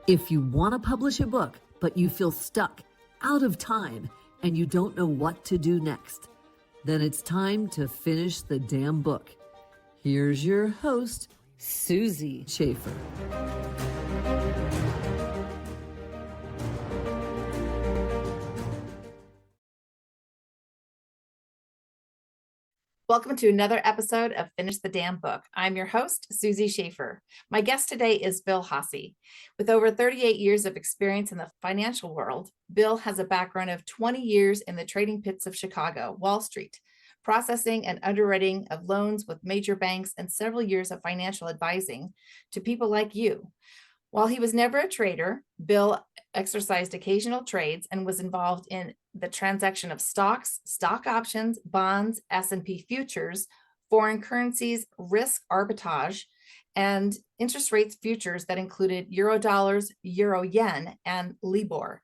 If you want to publish a book, but you feel stuck, out of time, and you don't know what to do next, then it's time to finish the damn book. Here's your host, Susie Schaefer. Welcome to another episode of Finish the Damn Book. I'm your host, Susie Schaefer. My guest today is Bill Haase. With over 38 years of experience in the financial world, Bill has a background of 20 years in the trading pits of Chicago, Wall Street, processing and underwriting of loans with major banks, and several years of financial advising to people like you. While he was never a trader, Bill exercised occasional trades and was involved in the transaction of stocks, stock options, bonds, S&P futures, foreign currencies, risk arbitrage, and interest rates futures that included euro dollars, euro yen, and Libor.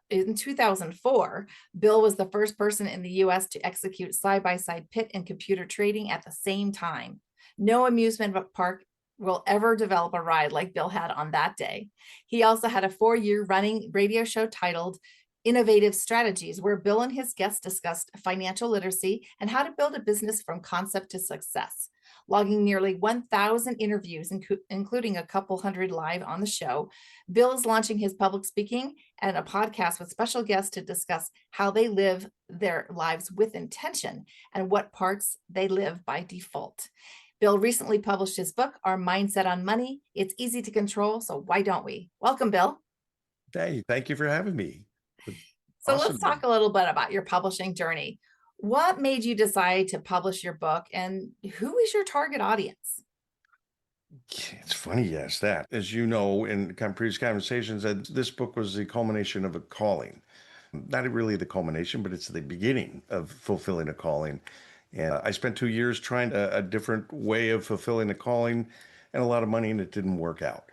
In 2004, Bill was the first person in the US to execute side-by-side pit and computer trading at the same time. No amusement park will ever develop a ride like Bill had on that day. He also had a 4-year running radio show titled Innovative Strategies, where Bill and his guests discussed financial literacy and how to build a business from concept to success. Logging nearly 1,000 interviews, including a couple hundred live on the show, Bill is launching his public speaking and a podcast with special guests to discuss how they live their lives with intention and what parts they live by default. Bill recently published his book, Our Mindset on Money. It's easy to control, so why don't we? Welcome, Bill. Hey, thank you for having me. So Let's talk a little bit about your publishing journey. What made you decide to publish your book, and who is your target audience? It's funny you asked that. As you know, in previous conversations, that this book was the culmination of a calling. Not really the culmination, but it's the beginning of fulfilling a calling. And I spent 2 years trying a different way of fulfilling a calling and a lot of money, and it didn't work out.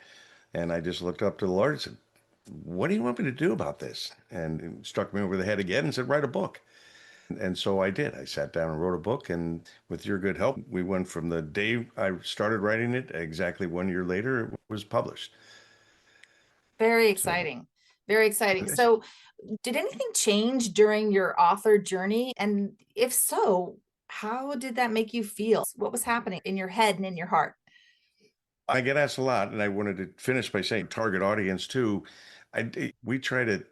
And I just looked up to the Lord and said, what do you want me to do about this? And it struck me over the head again and said, write a book. And so I did. I sat down and wrote a book, and with your good help, we went from the day I started writing it, exactly 1 year later, it was published. Very exciting. Very exciting. So did anything change during your author journey? And if so, how did that make you feel? What was happening in your head and in your heart? I get asked a lot, and I wanted to finish by saying target audience too. We try to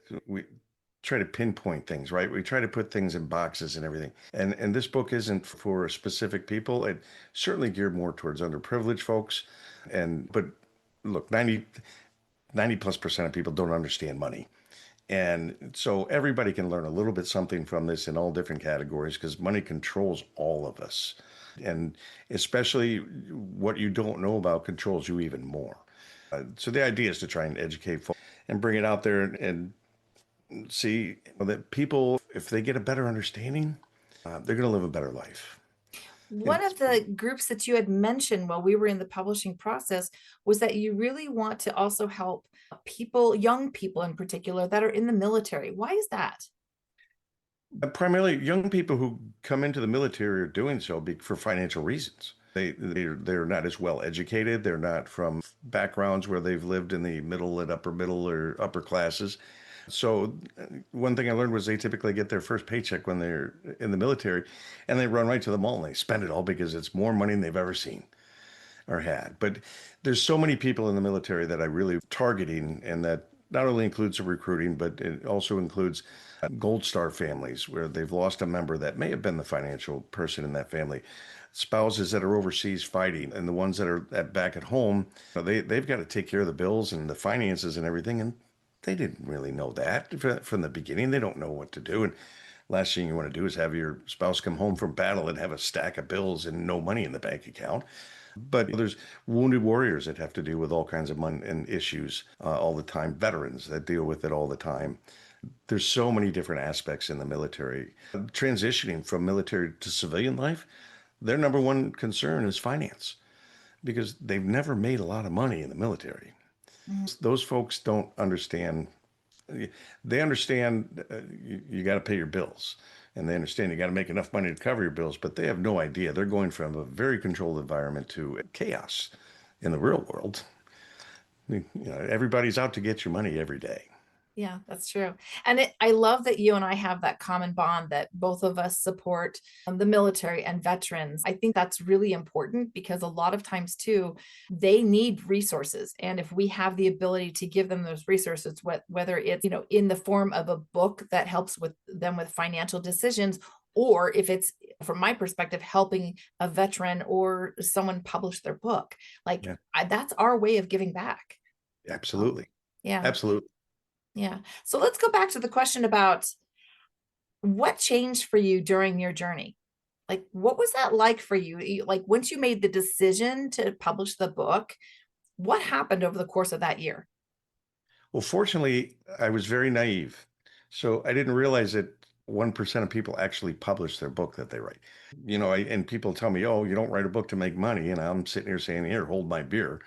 pinpoint things, right? We try to put things in boxes and everything. And this book isn't for specific people. It certainly geared more towards underprivileged folks. But look, 90+% of people don't understand money. And so everybody can learn a little bit something from this in all different categories, because money controls all of us. And especially what you don't know about controls you even more. So the idea is to try and educate folks and bring it out there and see that people, if they get a better understanding, they're going to live a better life. One of the groups that you had mentioned while we were in the publishing process was that you really want to also help people, young people in particular, that are in the military. Why is that? Primarily young people who come into the military are doing so for financial reasons. They're not as well educated. They're not from backgrounds where they've lived in the middle and upper middle or upper classes. So one thing I learned was they typically get their first paycheck when they're in the military, and they run right to the mall and they spend it all because it's more money than they've ever seen or had. But there's so many people in the military that I really targeting, and that not only includes the recruiting, but it also includes Gold Star families where they've lost a member that may have been the financial person in that family. Spouses that are overseas fighting, and the ones that are back at home, they've got to take care of the bills and the finances and everything, and they didn't really know that from the beginning. They don't know what to do, and last thing you want to do is have your spouse come home from battle and have a stack of bills and no money in the bank account. But there's wounded warriors that have to deal with all kinds of money and issues all the time, veterans that deal with it all the time. There's so many different aspects in the military. Transitioning from military to civilian life, their number one concern is finance, because they've never made a lot of money in the military. Those folks don't understand. They understand you got to pay your bills, and they understand you got to make enough money to cover your bills, but they have no idea. They're going from a very controlled environment to chaos in the real world. Everybody's out to get your money every day. Yeah, that's true. And I love that you and I have that common bond that both of us support the military and veterans. I think that's really important because a lot of times, too, they need resources. And if we have the ability to give them those resources, whether it's, in the form of a book that helps with them with financial decisions, or if it's, from my perspective, helping a veteran or someone publish their book, Yeah, that's our way of giving back. absolutely. Yeah. Absolutely. Yeah. So let's go back to the question about what changed for you during your journey. Like, what was that like for you? Like, once you made the decision to publish the book, what happened over the course of that year? Well, fortunately, I was very naive. So I didn't realize that 1% of people actually publish their book that they write. And people tell me, oh, you don't write a book to make money. And I'm sitting here saying, here, hold my beer.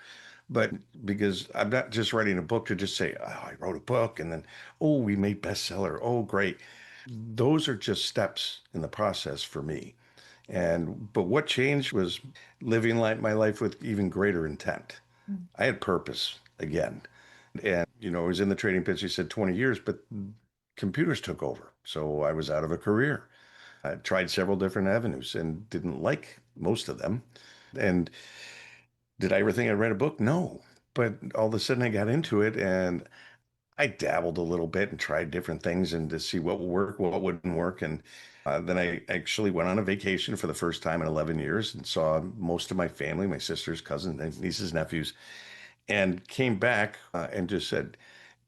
But because I'm not just writing a book to just say, oh, I wrote a book and then, oh, we made bestseller. Oh, great. Those are just steps in the process for me. But what changed was living my life with even greater intent. Mm. I had purpose again. And, I was in the trading pitch, you said 20 years, but computers took over. So I was out of a career. I tried several different avenues and didn't like most of them. And did I ever think I'd write a book? No. But all of a sudden I got into it and I dabbled a little bit and tried different things and to see what would work, what wouldn't work. And then I actually went on a vacation for the first time in 11 years and saw most of my family, my sisters, cousins, nieces, nephews, and came back and just said,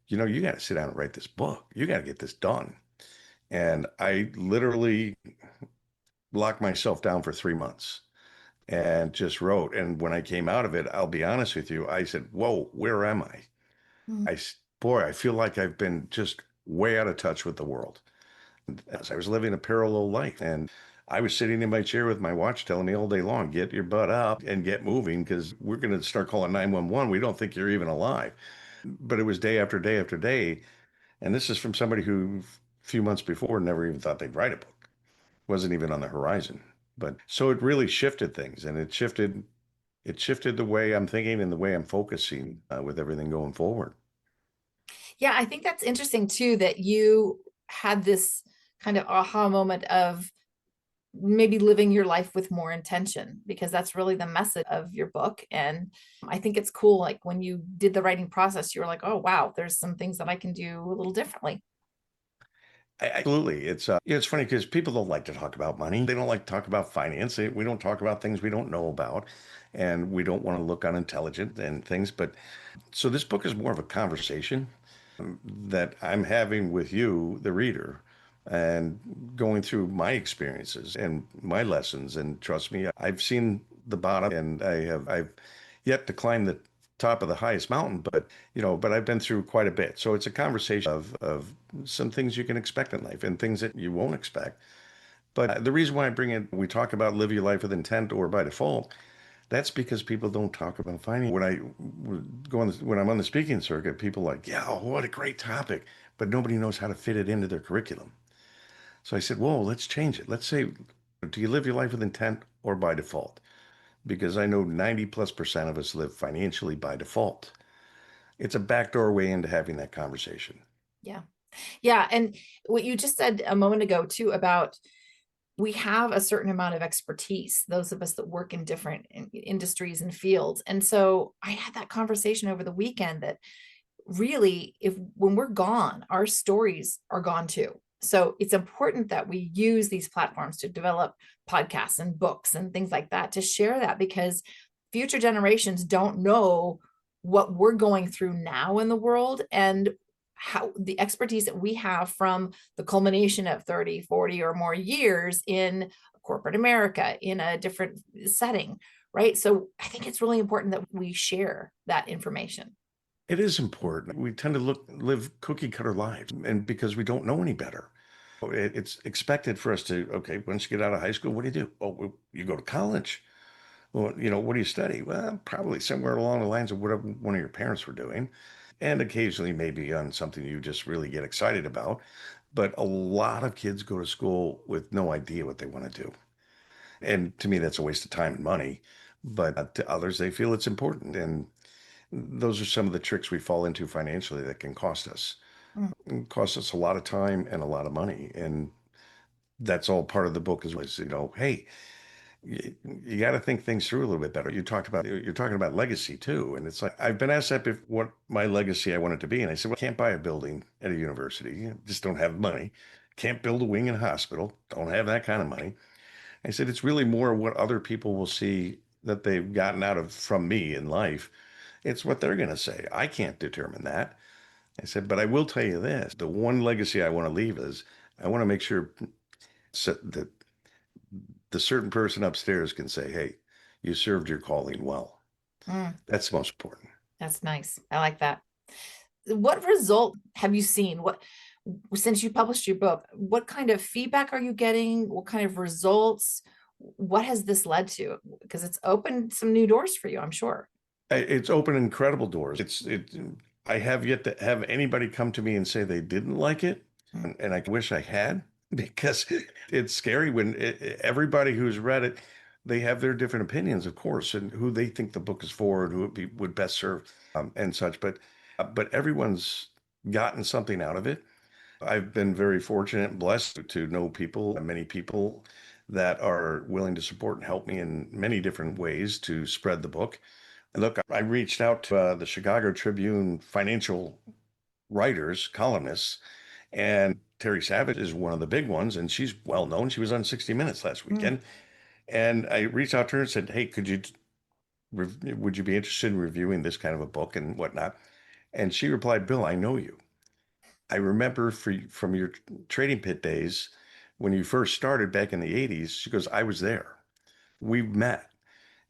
you got to sit down and write this book. You got to get this done. And I literally locked myself down for 3 months and just wrote. And when I came out of it, I'll be honest with you, I said, whoa, where am I? Mm. Boy, I feel like I've been just way out of touch with the world. As I was living a parallel life, and I was sitting in my chair with my watch telling me all day long, get your butt up and get moving because we're going to start calling 911. We don't think you're even alive. But it was day after day after day. And this is from somebody who a few months before never even thought they'd write a book. Wasn't even on the horizon. But so it really shifted things and it shifted the way I'm thinking and the way I'm focusing with everything going forward. Yeah, I think that's interesting too, that you had this kind of aha moment of maybe living your life with more intention, because that's really the message of your book. And I think it's cool. Like when you did the writing process, you were like, oh, wow, there's some things that I can do a little differently. Absolutely. It's funny because people don't like to talk about money. They don't like to talk about finance. We don't talk about things we don't know about, and we don't want to look unintelligent and things. But so this book is more of a conversation that I'm having with you, the reader, and going through my experiences and my lessons. And trust me, I've seen the bottom and I've yet to climb the top of the highest mountain, but I've been through quite a bit. So it's a conversation of some things you can expect in life and things that you won't expect. But the reason why I bring it, we talk about live your life with intent or by default. That's because people don't talk about finance. When I'm on the speaking circuit, people are like, yeah, oh, what a great topic, but nobody knows how to fit it into their curriculum. So I said, whoa, let's change it. Let's say, do you live your life with intent or by default? Because I know 90+% of us live financially by default. It's a backdoor way into having that conversation. Yeah. Yeah. And what you just said a moment ago, too, about we have a certain amount of expertise, those of us that work in different industries and fields. And so I had that conversation over the weekend that really, if when we're gone, our stories are gone too. So it's important that we use these platforms to develop podcasts and books and things like that to share that, because future generations don't know what we're going through now in the world, and how the expertise that we have from the culmination of 30, 40 or more years in corporate America in a different setting, right? So I think it's really important that we share that information. It is important. We tend to live cookie cutter lives, and because we don't know any better. It's expected for us to, okay, once you get out of high school, what do you do? Oh, well, you go to college. Well, what do you study? Well, probably somewhere along the lines of whatever one of your parents were doing, and occasionally maybe on something you just really get excited about. But a lot of kids go to school with no idea what they want to do. And to me, that's a waste of time and money. But to others, they feel it's important. And those are some of the tricks we fall into financially that can cost us. It costs us a lot of time and a lot of money. And that's all part of the book is, hey, you got to think things through a little bit better. You're talking about legacy too. And it's like, I've been asked that what my legacy I want it to be. And I said, well, I can't buy a building at a university. Just don't have money. Can't build a wing in a hospital. Don't have that kind of money. I said, it's really more what other people will see that they've gotten out of from me in life. It's what they're going to say. I can't determine that. I said, but I will tell you this. The one legacy I want to leave is I want to make sure that the certain person upstairs can say, hey, you served your calling well. Mm, That's most important. that's nice. I like that. What result have you seen? Since you published your book, what kind of feedback are you getting? What kind of results? What has this led to? Because it's opened some new doors for you, I'm sure. It's opened incredible doors. I have yet to have anybody come to me and say they didn't like it. Mm. And I wish I had because it's scary when everybody who's read it, they have their different opinions, of course, and who they think the book is for and who would best serve and such. But everyone's gotten something out of it. I've been very fortunate and blessed to know many people that are willing to support and help me in many different ways to spread the book. And look, I reached out to the Chicago Tribune financial writers, columnists, and Terry Savage is one of the big ones, and she's well known. She was on 60 Minutes last weekend. And I reached out to her and said, hey, would you be interested in reviewing this kind of a book and whatnot? And she replied, Bill, I know you. I remember from your trading pit days when you first started back in the 80s. She goes, I was there. We met.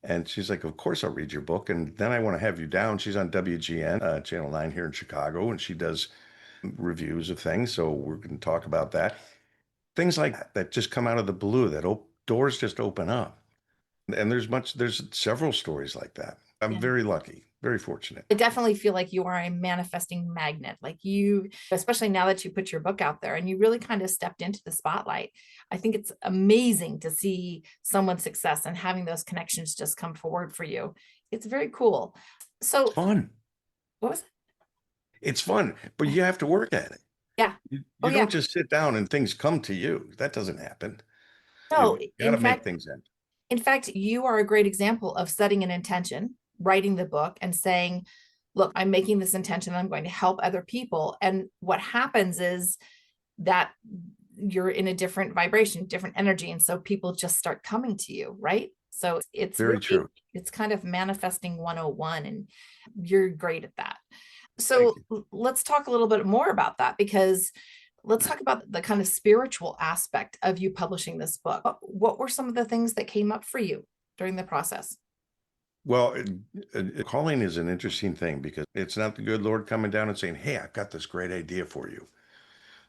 And she's like, of course I'll read your book. And then I want to have you down. She's on WGN, Channel 9 here in Chicago, and she does reviews of things. So we're going to talk about that. Things like that just come out of the blue, that doors just open up. And there's several stories like that. I'm Yeah. very lucky, very fortunate. I definitely feel like you are a manifesting magnet. Like you, especially now that you put your book out there and you really kind of stepped into the spotlight. I think it's amazing to see someone's success and having those connections just come forward for you. It's very cool. So, Fun. what was it? It's fun, but you have to work at it. Yeah. You Oh, yeah. don't just sit down and things come to you. That doesn't happen. No, You got to make things happen. in fact, you are a great example of setting an intention, writing the book and saying, look, I'm making this intention. I'm going to help other people. And what happens is that you're in a different vibration, different energy. And so people just start coming to you, right? So it's Very really, true. it's kind of manifesting 101, and you're great at that. So let's talk a little bit more about that, because let's talk about the kind of spiritual aspect of you publishing this book. What were some of the things that came up for you during the process? Well, calling is an interesting thing because it's not the good Lord coming down and saying, hey, I've got this great idea for you.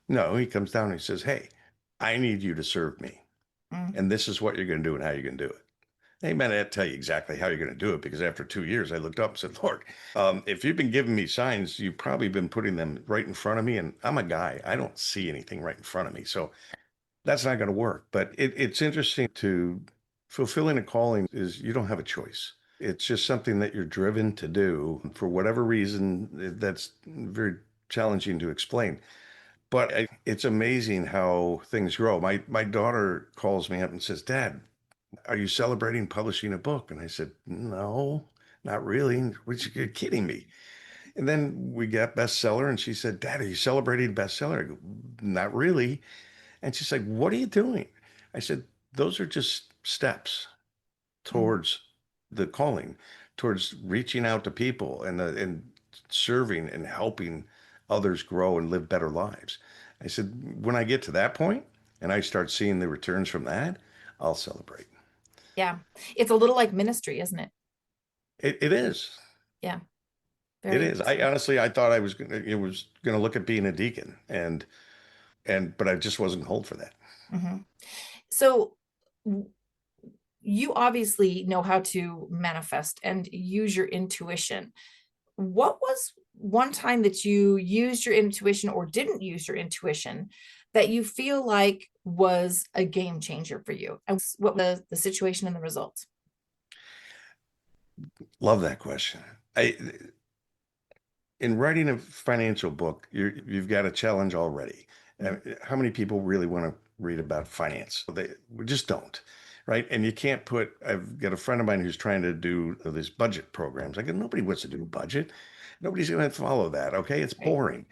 No, he comes down and he says, hey, I need you to serve me. Mm. And this is what you're going to do and how you're going to do it. He might not tell you exactly how you're going to do it, because after 2 years, I looked up and said, Lord, if you've been giving me signs, you've probably been putting them right in front of me. And I'm a guy. I don't see anything right in front of me. So that's not going to work. But it's interesting to fulfilling a calling is you don't have a choice. It's just something that you're driven to do for whatever reason. That's very challenging to explain. But it's amazing how things grow. My daughter calls me up and says, Dad, are you celebrating publishing a book? And I said, no, not really. You're kidding me. And then we got bestseller, and she said, Dad, are you celebrating bestseller? I go, not really. And she's like, what are you doing? I said, those are just steps Mm. towards the calling, towards reaching out to people and serving and helping others grow and live better lives. I said, when I get to that point and I start seeing the returns from that, I'll celebrate. Yeah. It's a little like ministry, isn't it? It is. Yeah. It Very is. I interesting. honestly, I thought it was gonna look at being a deacon, but I just wasn't called for that. Mhm. So w- you obviously know how to manifest and use your intuition. What was one time that you used your intuition or didn't use your intuition that you feel like was a game changer for you? And what was the situation and the results? Love that question. I in writing a financial book, you've got a challenge already. How many people really want to read about finance? They we just don't, right? And you can't put. I've got a friend of mine who's trying to do these budget programs. I go, nobody wants to do a budget. Nobody's going to follow that. Okay, it's Right. boring.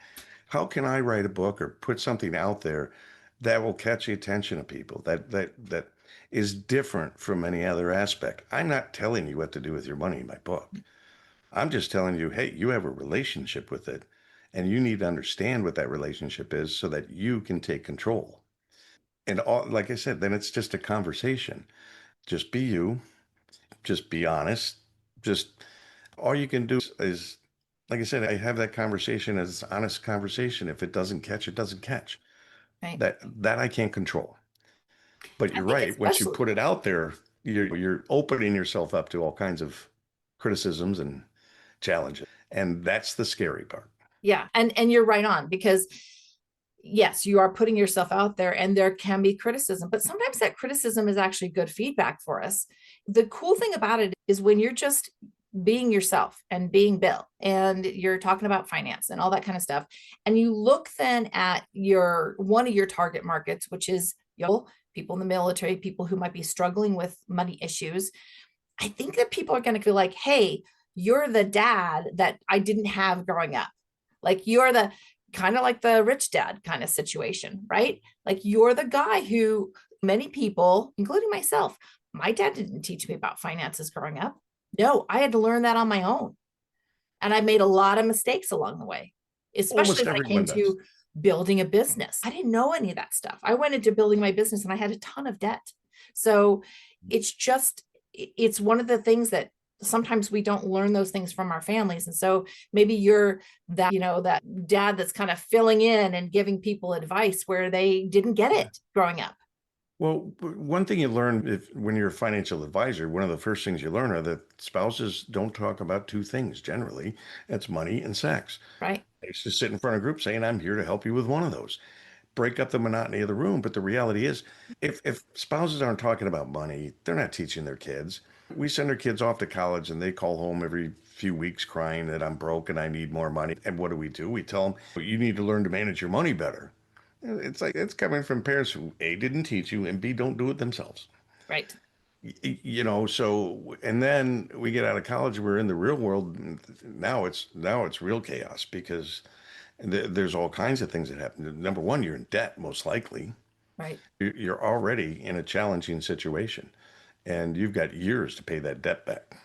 How can I write a book or put something out there that will catch the attention of people? That is different from any other aspect. I'm not telling you what to do with your money in my book. I'm just telling you, hey, you have a relationship with it, and you need to understand what that relationship is so that you can take control. And all, like I said, then it's just a conversation. Just be you, just be honest. Just all you can do is, like I said, I have that conversation as honest conversation. If it doesn't catch, it doesn't catch. Right. That I can't control. But I you're think right. Once you especially, put it out there, you're opening yourself up to all kinds of criticisms and challenges. And that's the scary part. yeah. And you're right on, because yes, you are putting yourself out there and there can be criticism, but sometimes that criticism is actually good feedback for us. The cool thing about it is when you're just being yourself and being Bill and you're talking about finance and all that kind of stuff, and you look then at your one of your target markets, which is people in the military, people who might be struggling with money issues. I think that people are going to feel like, hey, you're the dad that I didn't have growing up. Like you're the kind of like the rich dad kind of situation, right? Like you're the guy who many people, including myself, my dad didn't teach me about finances growing up. No, I had to learn that on my own. And I made a lot of mistakes along the way, especially Almost when it came everyone does. to building a business. I didn't know any of that stuff. I went into building my business and I had a ton of debt. So it's just, it's one of the things that sometimes we don't learn those things from our families. And so maybe you're that, that dad that's kind of filling in and giving people advice where they didn't get it growing up. Well, one thing you learn when you're a financial advisor, one of the first things you learn are that spouses don't talk about two things generally. That's money and sex. Right. They used to sit in front of a group saying, I'm here to help you with one of those. Break up the monotony of the room. But the reality is, if spouses aren't talking about money, they're not teaching their kids. We send our kids off to college and they call home every few weeks crying that I'm broke and I need more money. And what do? We tell them, well, you need to learn to manage your money better. It's like it's coming from parents who A, didn't teach you, and B, don't do it themselves. Right. So and then we get out of college, we're in the real world. Now it's real chaos because there's all kinds of things that happen. Number one, you're in debt, most likely. Right. You're already in a challenging situation, and you've got years to pay that debt back.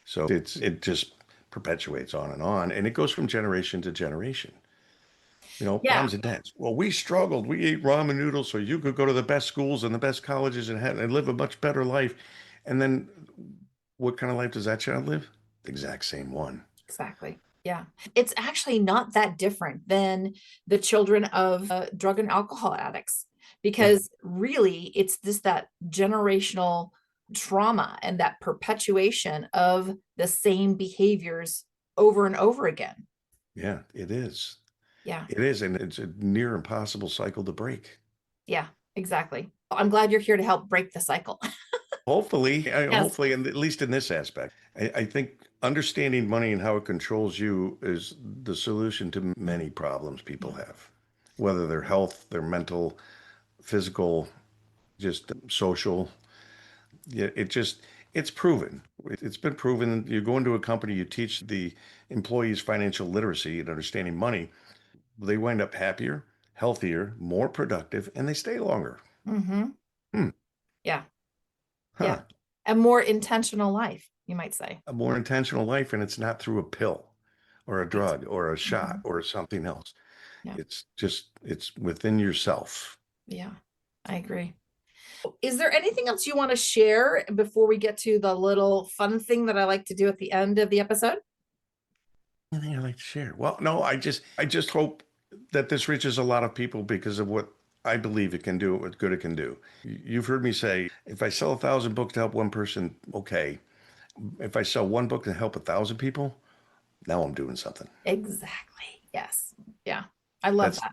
So it just perpetuates on, and it goes from generation to generation. Yeah. Moms and dads. Well, we struggled. We ate ramen noodles so you could go to the best schools and the best colleges and live a much better life. And then what kind of life does that child live? The exact same one. Exactly. Yeah. It's actually not that different than the children of drug and alcohol addicts, Yeah. because really it's this that generational trauma and that perpetuation of the same behaviors over and over again. Yeah, it is. Yeah. It is. And it's a near impossible cycle to break. Yeah. Exactly. I'm glad you're here to help break the cycle. Yes. Hopefully, and at least in this aspect, I think understanding money and how it controls you is the solution to many problems people Yeah. have, whether they're health, their mental, physical, just social. Yeah, it's proven. It's been proven. You go into a company, you teach the employees financial literacy and understanding money. They wind up happier, healthier, more productive, and they stay longer. Mm-hmm. Hmm. Yeah. Yeah. Huh. A more intentional life, you might say. A more intentional life, and it's not through a pill or a Right. drug or a shot Mhm. or something else. Yeah. It's within yourself. Yeah. I agree. Is there anything else you want to share before we get to the little fun thing that I like to do at the end of the episode? Anything I'd like to share? Well, no, I just hope that this reaches a lot of people because of what I believe it can do, what good it can do. You've heard me say, if I sell 1,000 books to help one person, okay. If I sell one book to help 1,000 people, now I'm doing something. Exactly. Yes. Yeah. I love That's that.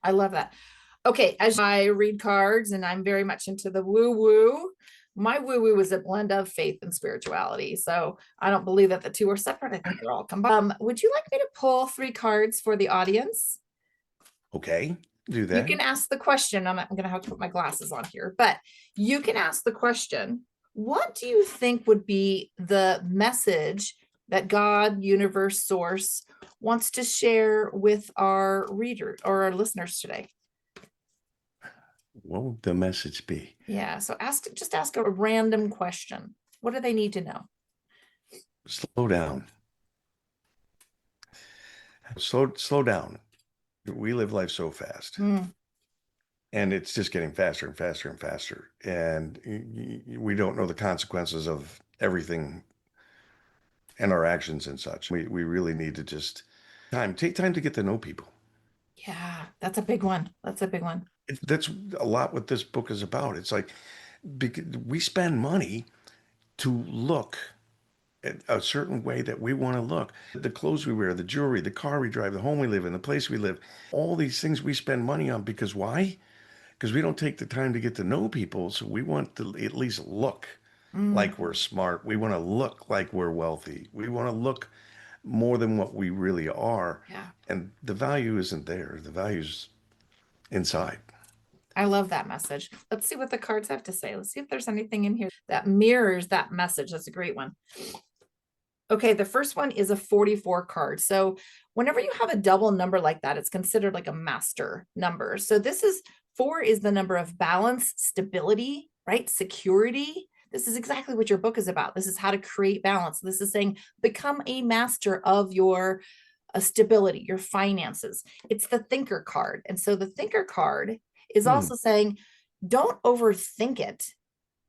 I love that. Okay. As I read cards and I'm very much into the woo woo, My woo-woo is a blend of faith and spirituality. So I don't believe that the two are separate. I think they're all combined. Would you like me to pull 3 cards for the audience? Okay, do that. You can ask the question. I'm going to have to put my glasses on here, but you can ask the question, what do you think would be the message that God, universe, source wants to share with our readers or our listeners today? What would the message be? Yeah. So just ask a random question. What do they need to know? Slow down. Slow down. We live life so fast. And it's just getting faster and faster and faster. And we don't know the consequences of everything and our actions and such. We really need to just take time to get to know people. Yeah, that's a big one. That's a big one. That's a lot what this book is about. It's like we spend money to look a certain way that we want to look. The clothes we wear, the jewelry, the car we drive, the home we live in, the place we live, all these things we spend money on because why? Because we don't take the time to get to know people. So we want to at least look like we're smart. We want to look like we're wealthy. We want to look more than what we really are. Yeah. And the value isn't there. The value's inside. I love that message. Let's see what the cards have to say. Let's see if there's anything in here that mirrors that message. That's a great one. Okay, the first one is a 44 card. So whenever you have a double number like that, it's considered like a master number. So 4 is the number of balance, stability, right? Security. This is exactly what your book is about. This is how to create balance. This is saying become a master of your stability, your finances. It's the thinker card. And so the thinker card is also saying, don't overthink it.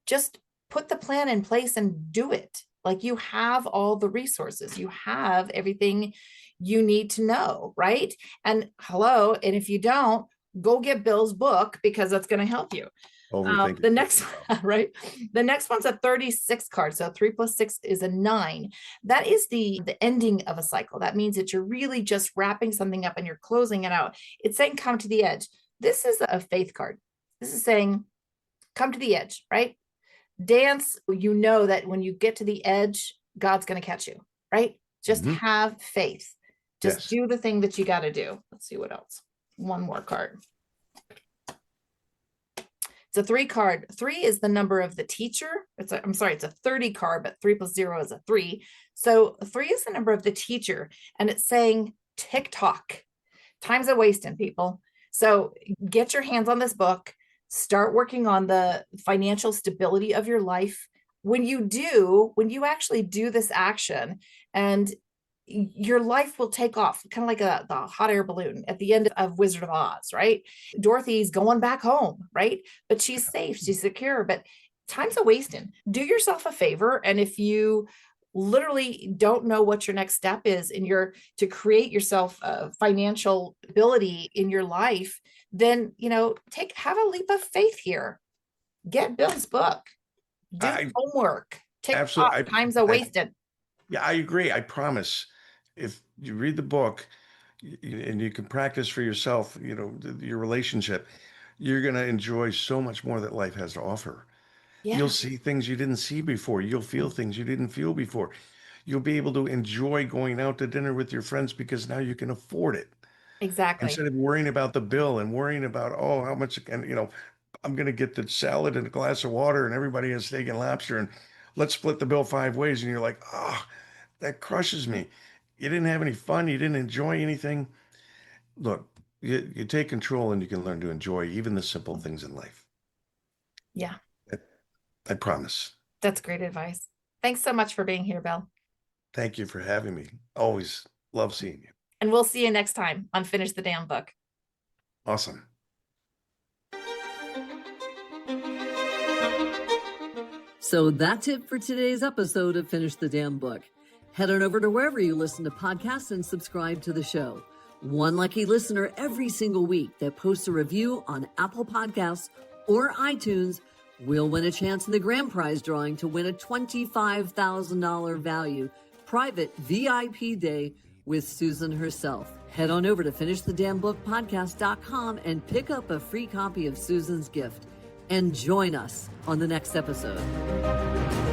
Just put the plan in place and do it. Like you have all the resources, you have everything you need to know, right? And if you don't, go get Bill's book because that's going to help you. The next, right? The next one's a 36 card. So 3 + 6 is a 9. That is the ending of a cycle. That means that you're really just wrapping something up and you're closing it out. It's saying come to the edge. This is a faith card. This is saying come to the edge, right? Dance, you know that when you get to the edge, God's going to catch you, right? Just have faith. Just do the thing that you got to do. Let's see what else. One more card. It's a 3 card. 3 is the number of the teacher. It's a 30 card, but 3 + 0 is a 3. So 3 is the number of the teacher. And it's saying TikTok. Time's a wasting, people. So get your hands on this book. Start working on the financial stability of your life. When you actually do this action, and your life will take off, kind of like the hot air balloon at the end of Wizard of Oz, right? Dorothy's going back home, right? But she's safe, she's secure, but time's a wasting. Do yourself a favor. And if you literally don't know what your next step is to create yourself a financial ability in your life, then, have a leap of faith here. Get Bill's book, do homework. Absolutely. Time's a wasted. Yeah, I agree. I promise. If you read the book and you can practice for yourself, your relationship, you're going to enjoy so much more that life has to offer. Yeah. You'll see things you didn't see before. You'll feel things you didn't feel before. You'll be able to enjoy going out to dinner with your friends because now you can afford it. Exactly. Instead of worrying about the bill and worrying about, how much, and I'm going to get the salad and a glass of water and everybody has steak and lobster and let's split the bill 5 ways. And you're like, that crushes me. You didn't have any fun. You didn't enjoy anything. Look, you take control and you can learn to enjoy even the simple things in life. Yeah. I promise. That's great advice. Thanks so much for being here, Bill. Thank you for having me. Always love seeing you. And we'll see you next time on Finish the Damn Book. Awesome. So that's it for today's episode of Finish the Damn Book. Head on over to wherever you listen to podcasts and subscribe to the show. One lucky listener every single week that posts a review on Apple Podcasts or iTunes will win a chance in the grand prize drawing to win a $25,000 value private VIP day with Susan herself. Head on over to finishthedamnbookpodcast.com and pick up a free copy of Susan's gift. and join us on the next episode.